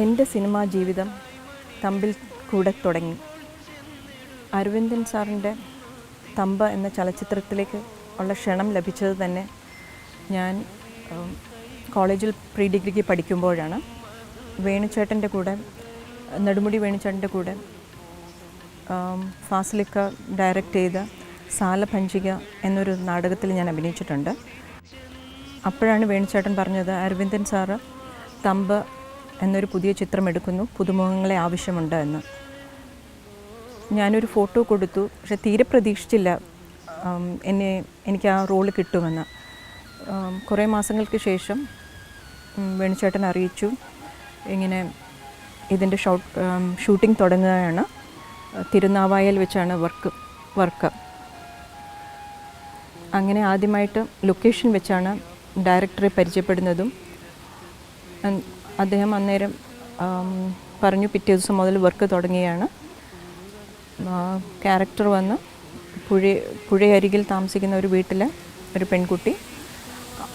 എൻ്റെ സിനിമാ ജീവിതം തമ്പിൽ കൂടെ തുടങ്ങി. അരവിന്ദൻ സാറിൻ്റെ തമ്പ എന്ന ചലച്ചിത്രത്തിലേക്ക് ഉള്ള ക്ഷണം ലഭിച്ചത് തന്നെ ഞാൻ കോളേജിൽ പ്രീ ഡിഗ്രിക്ക് പഠിക്കുമ്പോഴാണ്. വേണുചേട്ടൻ്റെ കൂടെ, നെടുമുടി വേണുചേട്ടൻ്റെ കൂടെ ഫാസിലിക്ക ഡയറക്റ്റ് ചെയ്ത സാലഭഞ്ചിക എന്നൊരു നാടകത്തിൽ ഞാൻ അഭിനയിച്ചിട്ടുണ്ട്. അപ്പോഴാണ് വേണുചേട്ടൻ പറഞ്ഞത്, അരവിന്ദൻ സാറ് തമ്പ് എന്നൊരു പുതിയ ചിത്രം എടുക്കുന്നു, പുതുമുഖങ്ങളെ ആവശ്യമുണ്ട് എന്ന്. ഞാനൊരു ഫോട്ടോ കൊടുത്തു, പക്ഷെ തീരെ പ്രതീക്ഷിച്ചില്ല എനിക്ക് ആ റോള് കിട്ടുമെന്ന്. കുറേ മാസങ്ങൾക്ക് ശേഷം വേണുചേട്ടൻ അറിയിച്ചു, ഇങ്ങനെ ഇതിൻ്റെ ഷൂട്ടിംഗ് തുടങ്ങുകയാണ്, തിരുനാവായയിൽ വെച്ചാണ് വർക്ക്. അങ്ങനെ ആദ്യമായിട്ട് ലൊക്കേഷൻ വെച്ചാണ് ഡയറക്ടറെ പരിചയപ്പെടുന്നതും. അദ്ദേഹം അന്നേരം പറഞ്ഞു, പിറ്റേ ദിവസം മുതൽ വർക്ക് തുടങ്ങിയാണ്. ക്യാരക്ടർ വന്ന് പുഴയരികിൽ താമസിക്കുന്ന ഒരു വീട്ടിലെ ഒരു പെൺകുട്ടി,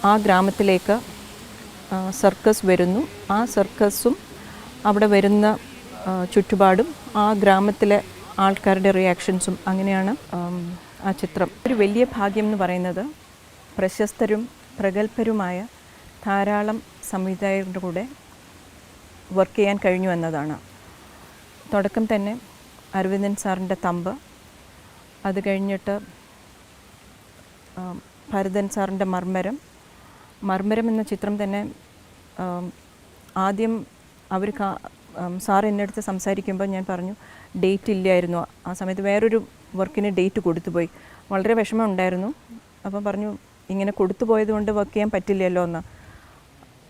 ആ ഗ്രാമത്തിലേക്ക് സർക്കസ് വരുന്നു. ആ സർക്കസും അവിടെ വരുന്ന ചുറ്റുപാടും ആ ഗ്രാമത്തിലെ ആൾക്കാരുടെ റിയാക്ഷൻസും, അങ്ങനെയാണ് ആ ചിത്രം. ഒരു വലിയ ഭാഗ്യം എന്ന് പറയുന്നത് പ്രശസ്തരും പ്രഗത്ഭരുമായ ധാരാളം സംവിധായകരുടെ കൂടെ വർക്ക് ചെയ്യാൻ കഴിഞ്ഞു എന്നതാണ്. തുടക്കം തന്നെ അരവിന്ദൻ സാറിൻ്റെ തമ്പ്, അത് കഴിഞ്ഞിട്ട് ഭരതൻ സാറിൻ്റെ മർമ്മരം എന്ന ചിത്രം തന്നെ ആദ്യം സാർ എൻ്റെ അടുത്ത് സംസാരിക്കുമ്പോൾ ഞാൻ പറഞ്ഞു, ഡേറ്റ് ഇല്ലായിരുന്നു. ആ സമയത്ത് വേറൊരു വർക്കിന് ഡേറ്റ് കൊടുത്തുപോയി. വളരെ വിഷമം ഉണ്ടായിരുന്നു. അപ്പം പറഞ്ഞു, ഇങ്ങനെ കൊടുത്തു പോയതുകൊണ്ട് വർക്ക് ചെയ്യാൻ പറ്റില്ലല്ലോ എന്ന്.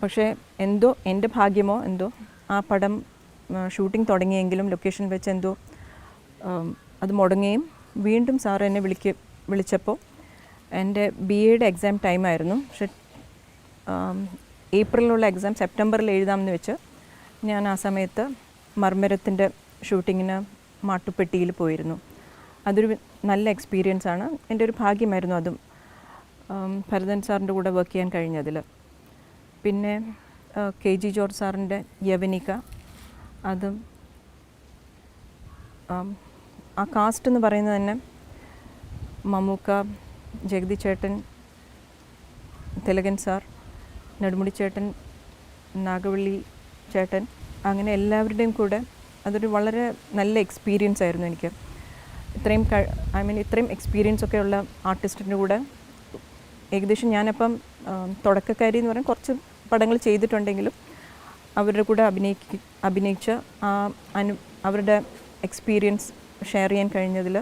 പക്ഷേ എന്തോ എൻ്റെ ഭാഗ്യമോ എന്തോ ആ പടം ഷൂട്ടിംഗ് തുടങ്ങിയെങ്കിലും ലൊക്കേഷൻ വെച്ച് എന്തോ അത് മുടങ്ങുകയും വീണ്ടും സാർ എന്നെ വിളിച്ചപ്പോൾ എൻ്റെ BA എക്സാം ടൈമായിരുന്നു. പക്ഷെ ഏപ്രിലുള്ള എക്സാം സെപ്റ്റംബറിൽ എഴുതാമെന്ന് വെച്ച് ഞാൻ ആ സമയത്ത് മർമ്മരത്തിൻ്റെ ഷൂട്ടിങ്ങിന് മാട്ടുപ്പെട്ടിയിൽ പോയിരുന്നു. അതൊരു നല്ല എക്സ്പീരിയൻസ് ആണ്. എൻ്റെ ഒരു ഭാഗ്യമായിരുന്നു അതും, ഭരതൻ സാറിൻ്റെ കൂടെ വർക്ക് ചെയ്യാൻ കഴിഞ്ഞതിൽ. പിന്നെ KG ജോർജ് സാറിൻ്റെ യവനിക, അതും ആ കാസ്റ്റ് എന്ന് പറയുന്നത് തന്നെ മമ്മൂക്ക, ജഗതി ചേട്ടൻ, തിലകൻ സാർ, നെടുമുടി ചേട്ടൻ, നാഗവള്ളി ചേട്ടൻ, അങ്ങനെ എല്ലാവരുടെയും കൂടെ അതൊരു വളരെ നല്ല എക്സ്പീരിയൻസ് ആയിരുന്നു എനിക്ക്. ഇത്രയും എക്സ്പീരിയൻസ് ഒക്കെ ഉള്ള ആർട്ടിസ്റ്റിൻ്റെ കൂടെ ഏകദേശം ഞാനപ്പം തുടക്കക്കാരി എന്ന് പറയാൻ കുറച്ച് പടങ്ങൾ ചെയ്തിട്ടുണ്ടെങ്കിലും അവരുടെ കൂടെ അഭിനയിച്ച് അവരുടെ എക്സ്പീരിയൻസ് ഷെയർ ചെയ്യാൻ കഴിഞ്ഞതിൽ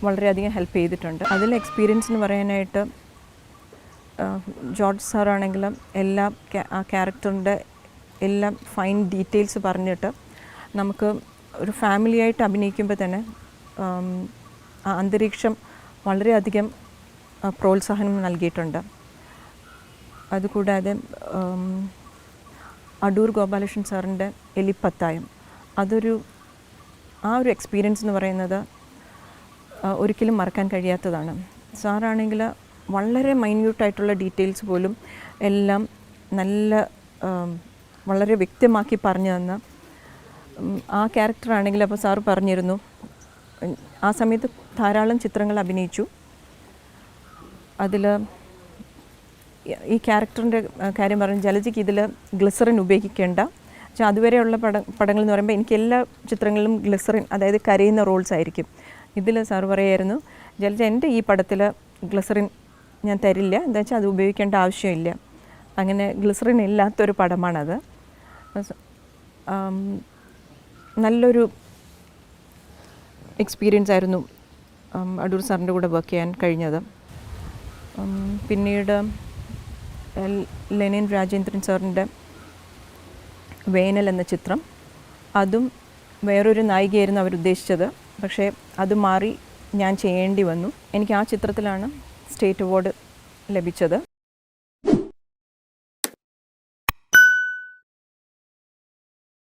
വളരെയധികം ഹെൽപ്പ് ചെയ്തിട്ടുണ്ട്. അതിൽ എക്സ്പീരിയൻസ് എന്ന് പറയാനായിട്ട് ജോർജ് സാറാണെങ്കിലും ആ ക്യാരക്ടറിൻ്റെ എല്ലാ ഫൈൻ ഡീറ്റെയിൽസ് പറഞ്ഞിട്ട് നമുക്ക് ഒരു ഫാമിലിയായിട്ട് അഭിനയിക്കുമ്പോൾ തന്നെ ആ അന്തരീക്ഷം വളരെയധികം പ്രോത്സാഹനം നൽകിയിട്ടുണ്ട്. അതുകൂടാതെ അടൂർ ഗോപാലകൃഷ്ണൻ സാറിൻ്റെ എലിപ്പത്തായം, ആ ഒരു എക്സ്പീരിയൻസ് എന്ന് പറയുന്നത് ഒരിക്കലും മറക്കാൻ കഴിയാത്തതാണ്. സാറാണെങ്കിൽ വളരെ മൈന്യൂട്ടായിട്ടുള്ള ഡീറ്റെയിൽസ് പോലും എല്ലാം വളരെ വ്യക്തമാക്കി പറഞ്ഞു തന്ന ആ ക്യാരക്ടറാണെങ്കിൽ, അപ്പോൾ സാറ് പറഞ്ഞിരുന്നു, ആ സമയത്ത് ധാരാളം ചിത്രങ്ങൾ അഭിനയിച്ചു. അതിൽ ഈ ക്യാരക്ടറിൻ്റെ കാര്യം പറഞ്ഞു, ജലജയ്ക്ക് ഇതിൽ ഗ്ലിസറിൻ ഉപയോഗിക്കേണ്ട. പക്ഷേ അതുവരെയുള്ള പടങ്ങൾ എന്ന് പറയുമ്പോൾ എനിക്ക് എല്ലാ ചിത്രങ്ങളിലും ഗ്ലിസറിൻ, അതായത് കരയുന്ന റോൾസ് ആയിരിക്കും. ഇതിൽ സാറ് പറയായിരുന്നു, ജലജ എൻ്റെ ഈ പടത്തിൽ ഗ്ലിസറിൻ ഞാൻ തരില്ല, എന്താ വെച്ചാൽ അത് ഉപയോഗിക്കേണ്ട ആവശ്യമില്ല. അങ്ങനെ ഗ്ലിസറിൻ ഇല്ലാത്തൊരു പടമാണത്. നല്ലൊരു എക്സ്പീരിയൻസ് ആയിരുന്നു അടൂർ സാറിൻ്റെ കൂടെ വർക്ക് ചെയ്യാൻ കഴിഞ്ഞത്. പിന്നീട് ലെനിൻ രാജേന്ദ്രൻ സാറിൻ്റെ വേനൽ എന്ന ചിത്രം, അതും വേറൊരു നായികയായിരുന്നു അവരുദ്ദേശിച്ചത്. പക്ഷേ അത് മാറി ഞാൻ ചെയ്യേണ്ടി വന്നു. എനിക്ക് ആ ചിത്രത്തിലാണ് സ്റ്റേറ്റ് അവാർഡ് ലഭിച്ചത്.